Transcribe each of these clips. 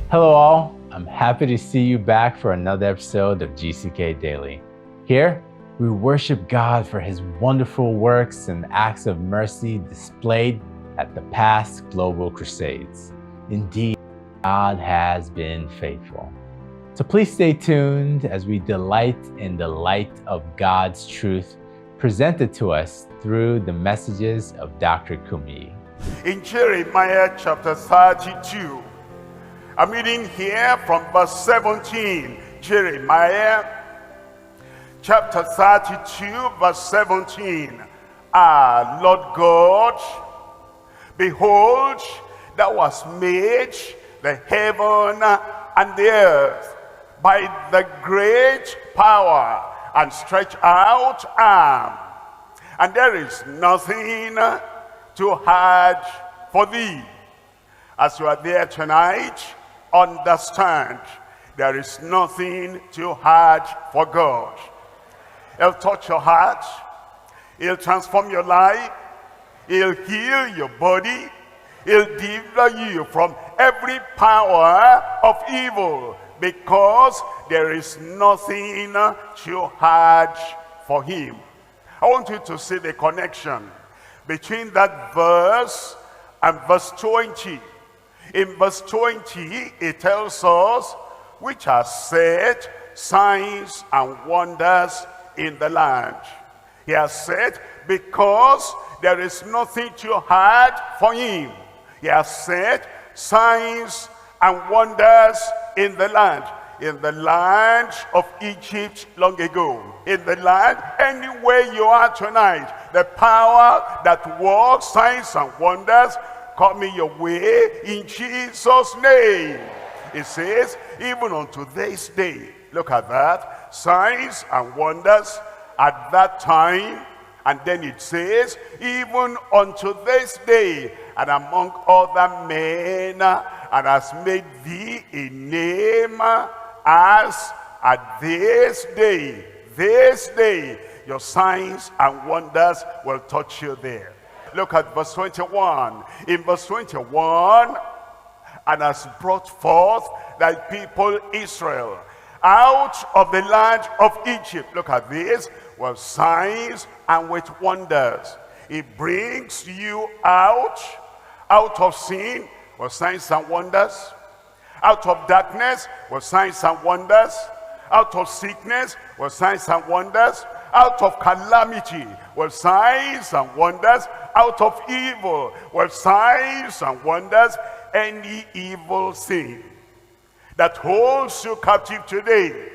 Hello all, I'm happy to see you back for another episode of GCK Daily. Here, we worship God for his wonderful works and acts of mercy displayed at the past global crusades. Indeed, God has been faithful. So please stay tuned as we delight in the light of God's truth presented to us through the messages of Dr. Kumuyi. In Jeremiah chapter 32, I'm reading here from verse 17. Jeremiah chapter 32 verse 17. Lord God, behold, thou hast made the heaven and the earth by the great power and stretched out arm, and there is nothing too hard for thee. As you are there tonight, understand there is nothing too hard for God. He'll touch your heart, he'll transform your life, he'll heal your body, he'll deliver you from every power of evil, because there is nothing too hard for him. I want you to see the connection between that verse and verse 20. In verse 20, it tells us, which has said signs and wonders in the land. He has said, because there is nothing too hard for him. He has said signs and wonders in the land of Egypt long ago, in the land anywhere you are tonight. The power that works signs and wonders coming your way in Jesus' name. It says, even unto this day, look at that, signs and wonders at that time. And then it says, even unto this day, and among other men, and has made thee a name, as at this day, your signs and wonders will touch you there. Look at verse 21. In verse 21, and has brought forth thy people Israel out of the land of Egypt. Look at this, with signs and with wonders. He brings you out of sin with signs and wonders, out of darkness with signs and wonders, out of sickness with signs and wonders, out of calamity with signs and wonders, out of evil with signs and wonders. Any evil thing that holds you captive today,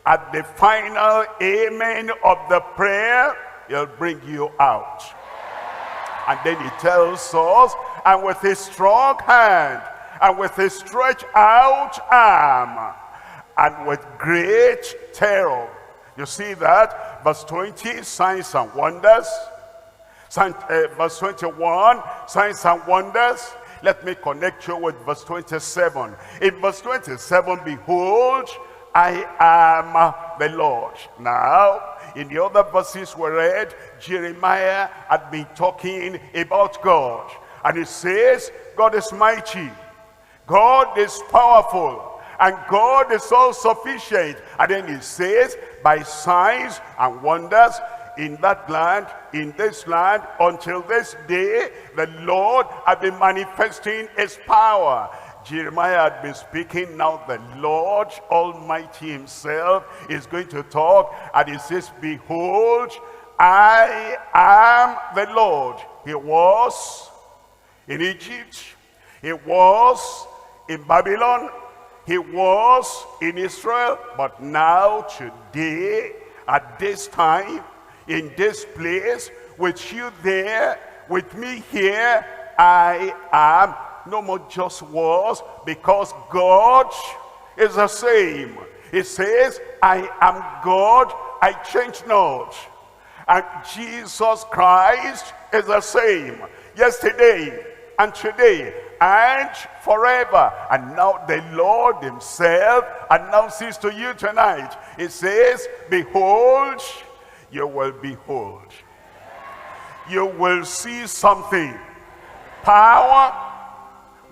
at the final amen of the prayer, he'll bring you out. And then he tells us, and with his strong hand, and with his stretched out arm, and with great terror. You see that? Verse 20, signs and wonders. Verse 21, signs and wonders. Let me connect you with verse 27. In verse 27, behold, I am the Lord. Now, in the other verses we read, Jeremiah had been talking about God. And he says, God is mighty, God is powerful, and God is all-sufficient. And then he says, by signs and wonders in that land, in this land, until this day, the Lord had been manifesting his power. Jeremiah had been speaking. Now the Lord Almighty himself is going to talk, and he says, behold, I am the Lord. He was in Egypt, he was in Babylon, he was in Israel, but now today, at this time, in this place, with you there, with me here, I am. No more just was, because God is the same. He says, I am God, I change not. And Jesus Christ is the same, yesterday and today and forever. And now the Lord himself announces to you tonight. He says, behold, you will behold. You will see something. Power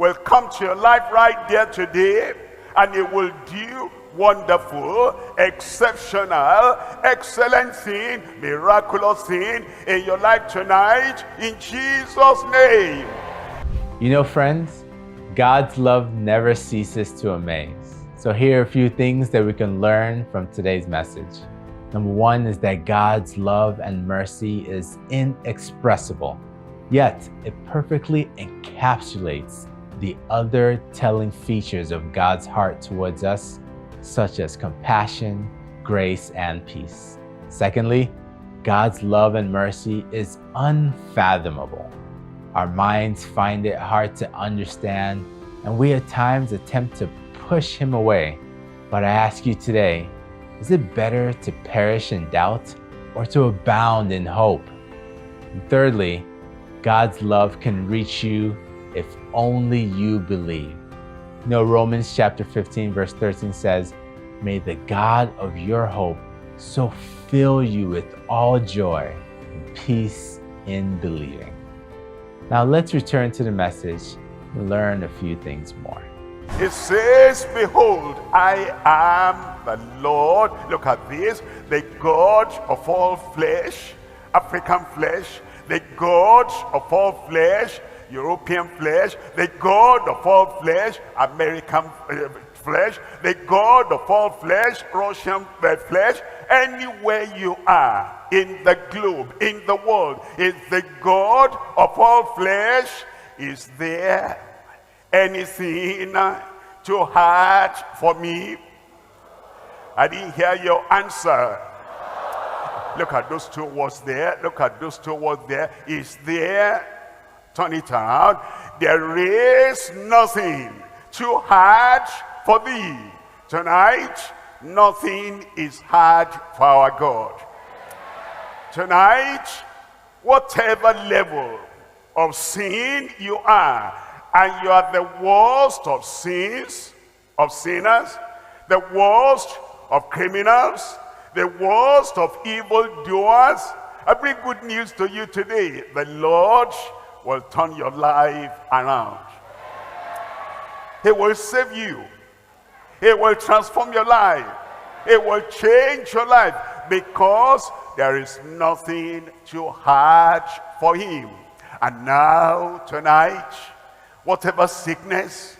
will come to your life right there today, and it will do wonderful, exceptional, excellent thing, miraculous thing in your life tonight, in Jesus' name. You know, friends, God's love never ceases to amaze. So here are a few things that we can learn from today's message. Number one is that God's love and mercy is inexpressible, yet it perfectly encapsulates the other telling features of God's heart towards us, such as compassion, grace, and peace. Secondly, God's love and mercy is unfathomable. Our minds find it hard to understand, and we at times attempt to push him away. But I ask you today, is it better to perish in doubt or to abound in hope? And thirdly, God's love can reach you if only you believe. You know, Romans chapter 15 verse 13 says, "May the God of your hope so fill you with all joy and peace in believing." Now let's return to the message and learn a few things more. It says, "Behold, I am the Lord," look at this, "the God of all flesh," African flesh, "the God of all flesh," European flesh, "the God of all flesh," American flesh, "the God of all flesh," Russian flesh. Anywhere you are in the globe, in the world, is the God of all flesh. Is there anything too hard for me? I didn't hear your answer. Look at those two words there. Look at those two words there. Is there? Turn it around. There is nothing too hard for thee. Tonight, nothing is hard for our God. Tonight, whatever level of sin you are, and you are the worst of sins, of sinners, the worst of criminals, the worst of evildoers, I bring good news to you today. The Lord will turn your life around. He will save you. He will transform your life. He will change your life, because there is nothing too hard for him. And now, tonight, whatever sickness,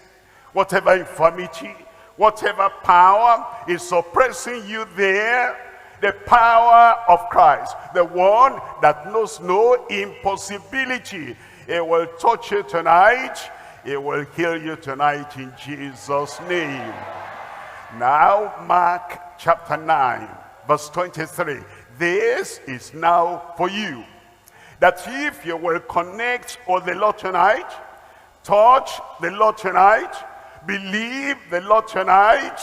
whatever infirmity, whatever power is suppressing you there, the power of Christ, the one that knows no impossibility, it will touch you tonight. It will heal you tonight in Jesus' name. Now, Mark chapter 9, verse 23. This is now for you, that if you will connect with the Lord tonight, touch the Lord tonight, believe the Lord tonight,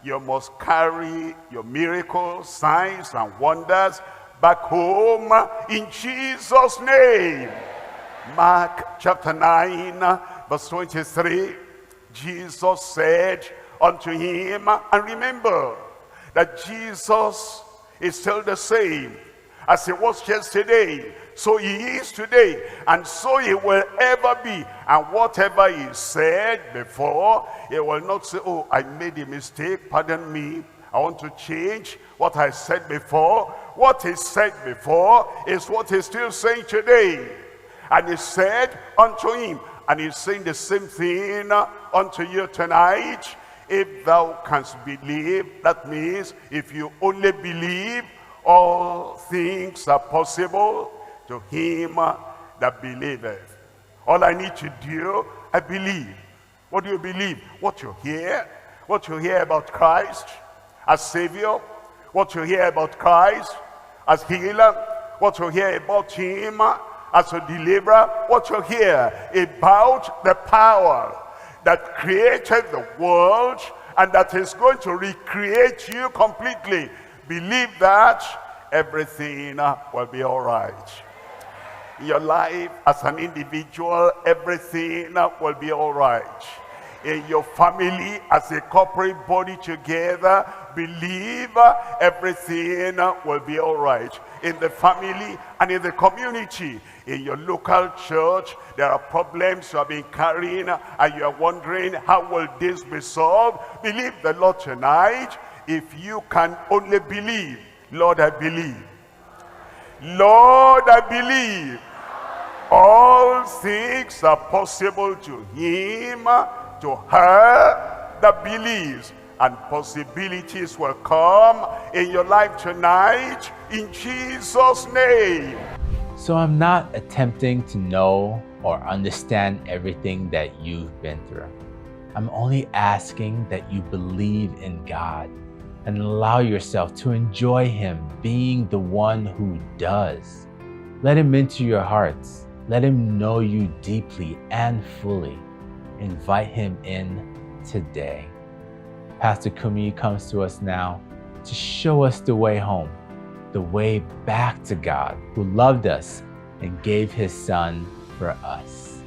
you must carry your miracles, signs, and wonders back home in Jesus' name. Mark chapter 9, verse 23. Jesus said unto him, and remember that Jesus is still the same as he was yesterday, so he is today, and so he will ever be. And whatever he said before, he will not say, "Oh, I made a mistake, pardon me, I want to change what I said before." What he said before is what he's still saying today. And he said unto him, and he's saying the same thing unto you tonight. If thou canst believe, that means if you only believe, all things are possible to him that believeth. All I need to do, I believe. What do you believe? What you hear. What you hear about Christ as Savior. What you hear about Christ as healer. What you hear about him as a deliverer. What you hear about the power that created the world and that is going to recreate you completely. Believe that, everything will be all right. In your life as an individual, everything will be all right. in your family as a corporate body together, believe everything will be all right. In the family and in the community, in your local church, there are problems you have been carrying and you are wondering, how will this be solved? Believe the Lord tonight. If you can only believe, Lord, I believe. Lord, I believe. All things are possible to him, to her that believes. And possibilities will come in your life tonight, in Jesus' name. So I'm not attempting to know or understand everything that you've been through. I'm only asking that you believe in God and allow yourself to enjoy him being the one who does. Let him into your hearts. Let him know you deeply and fully. Invite him in today. Pastor Kumuyi comes to us now to show us the way home, the way back to God, who loved us and gave his son for us.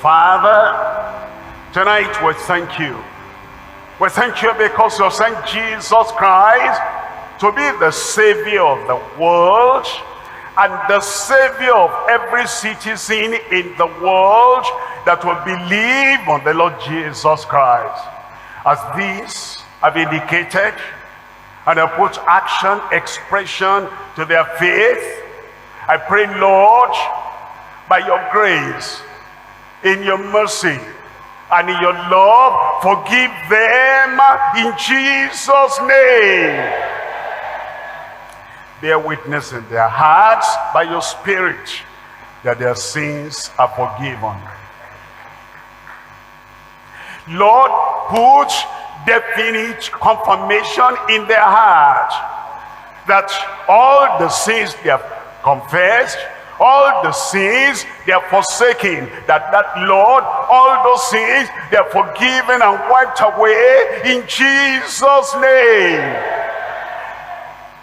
Father, tonight we thank you. We thank you because you sent Jesus Christ to be the Savior of the world and the Savior of every citizen in the world that will believe on the Lord Jesus Christ. As these have indicated and have put action, expression to their faith, I pray, Lord, by your grace, in your mercy, and in your love, forgive them in Jesus' name. Bear witness in their hearts by your Spirit that their sins are forgiven. Lord, put definite confirmation in their heart that all the sins they have confessed, all the sins they are forsaken, that Lord, all those sins they are forgiven and wiped away in Jesus' name.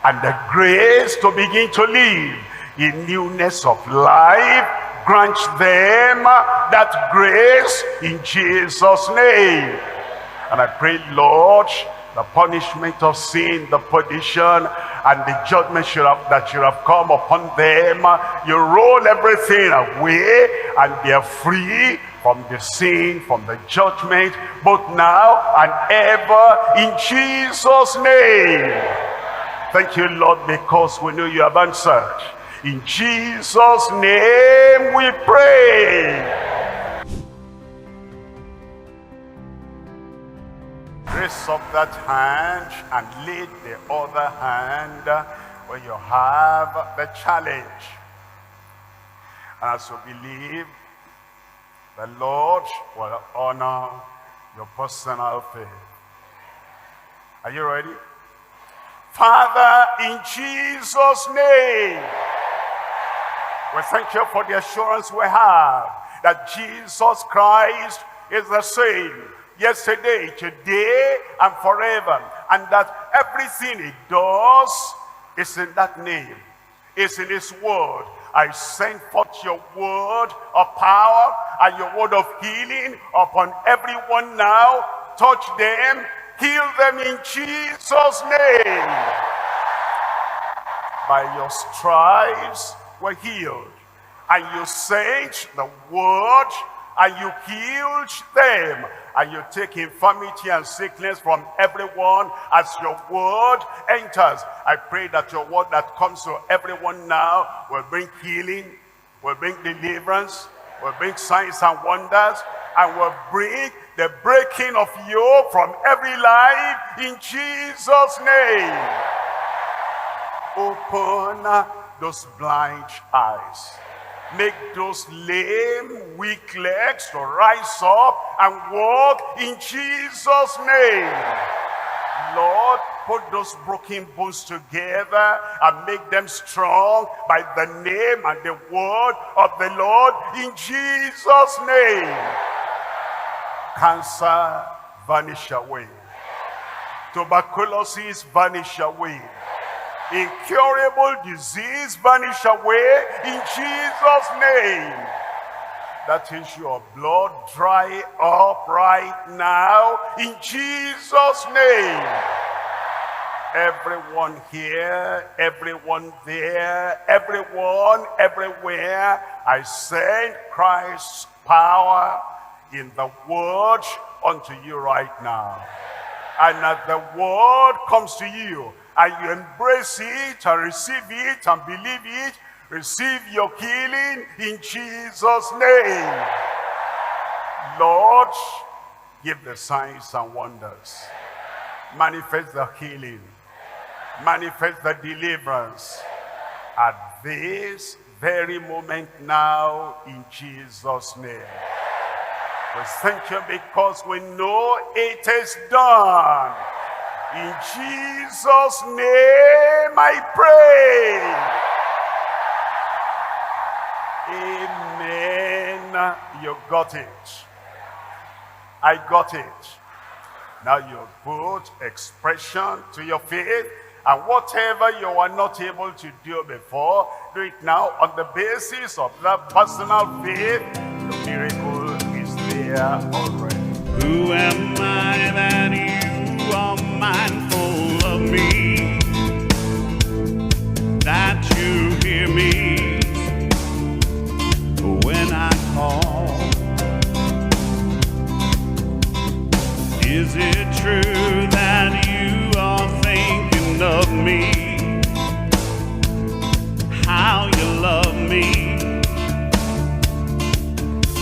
And the grace to begin to live in newness of life, grant them that grace in Jesus' name. And I pray, Lord, the punishment of sin, the perdition, and the judgment that should have come upon them, you roll everything away, and they are free from the sin, from the judgment, both now and ever, in Jesus' name. Thank you, Lord, because we know you have answered. In Jesus' name we pray. Raise up that hand and lay the other hand where you have the challenge. And as you believe, the Lord will honor your personal faith. Are you ready? Father, in Jesus' name, we thank you for the assurance we have that Jesus Christ is the same yesterday, today, and forever. And that everything he does is in that name, is in his word. I send forth your word of power and your word of healing upon everyone now. Touch them, heal them in Jesus' name. By your stripes we're healed. And you sent the word and you healed them. And you take infirmity and sickness from everyone as your word enters. I pray that your word that comes to everyone now will bring healing, will bring deliverance, will bring signs and wonders, and will bring the breaking of yoke from every life in Jesus' name. Open those blind eyes. Make those lame, weak legs to rise up and walk in Jesus' name. Lord, put those broken bones together and make them strong by the name and the word of the Lord in Jesus' name. Cancer, vanish away. Tuberculosis, vanish away. Incurable disease, vanish away in Jesus' name. that issue of blood dry up right now in Jesus' name. Everyone here, everyone there, everyone, everywhere, I send Christ's power in the word unto you right now. And as the word comes to you, and you embrace it and receive it and believe it, receive your healing in Jesus' name. Lord, give the signs and wonders. Manifest the healing. Manifest the deliverance at this very moment now in Jesus' name. We thank you because we know it is done. In Jesus' name I pray. Amen. You got it. I got it. Now you put expression to your faith, and whatever you were not able to do before, do it now on the basis of that personal faith. The miracle is there already. Who am I that you are mindful of me, that you hear me when I call? Is it true that you are thinking of me, how you love me?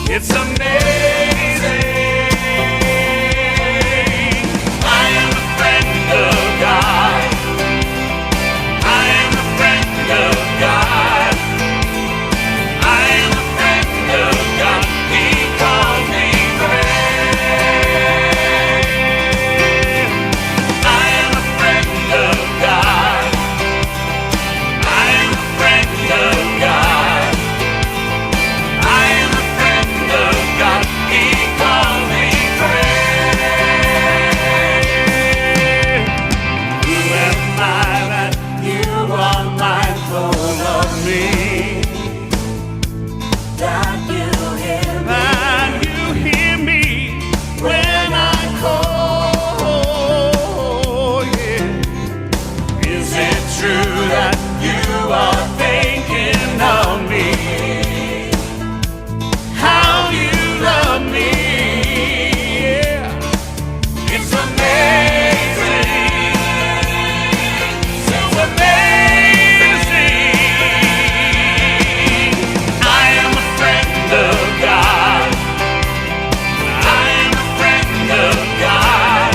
It's amazing. I am a friend of God. I am a friend of God. I am a friend of God. He calls me friend. I am a friend of God. I am a friend of God. I am a friend of God. He calls me friend. Who am I that you are mindful of me? That you hear me when I call. Yeah. Is it true that you are thinking of me, how you love me? Yeah. It's amazing. So amazing. I am a friend of God. I am a friend of God.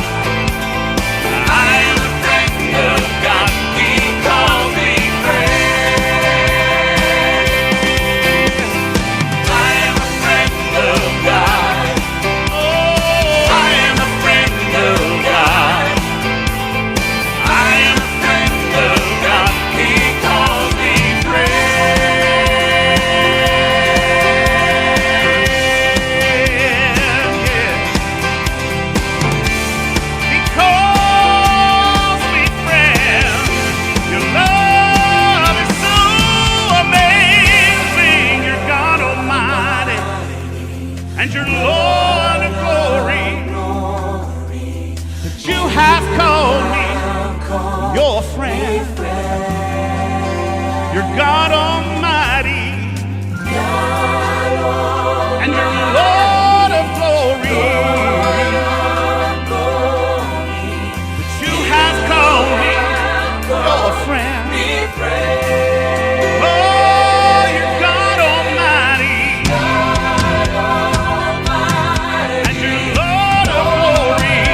I am a friend of God. He calls me friend. I am a friend of God. Oh, I am a friend of God. I am a friend of God. He calls me friend. Your love is so amazing. You're God Almighty, and you're Lord of glory. That you have called me your friend. You're God Almighty, and you're Lord of glory. That you have called me your friend. Oh, you're God Almighty, and you're Lord of glory.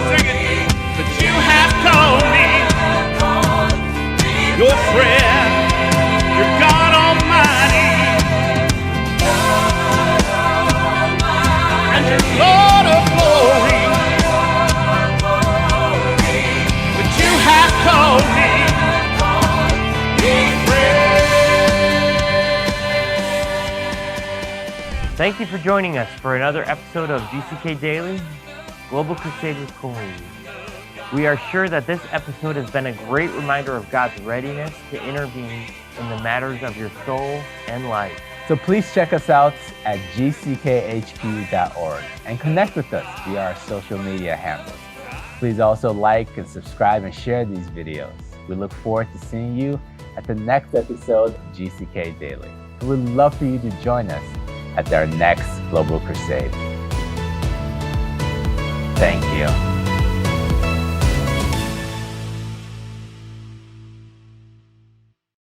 Sing it. That you have called me your friend. You're God Almighty, and you're Lord of glory. But you have called me your friend. Thank you for joining us for another episode of GCK Daily, Global Crusade with Kumuyi. We are sure that this episode has been a great reminder of God's readiness to intervene in the matters of your soul and life. So please check us out at gckhq.org and connect with us via our social media handles. Please also like and subscribe and share these videos. We look forward to seeing you at the next episode of GCK Daily. We would love for you to join us at our next Global Crusade. Thank you.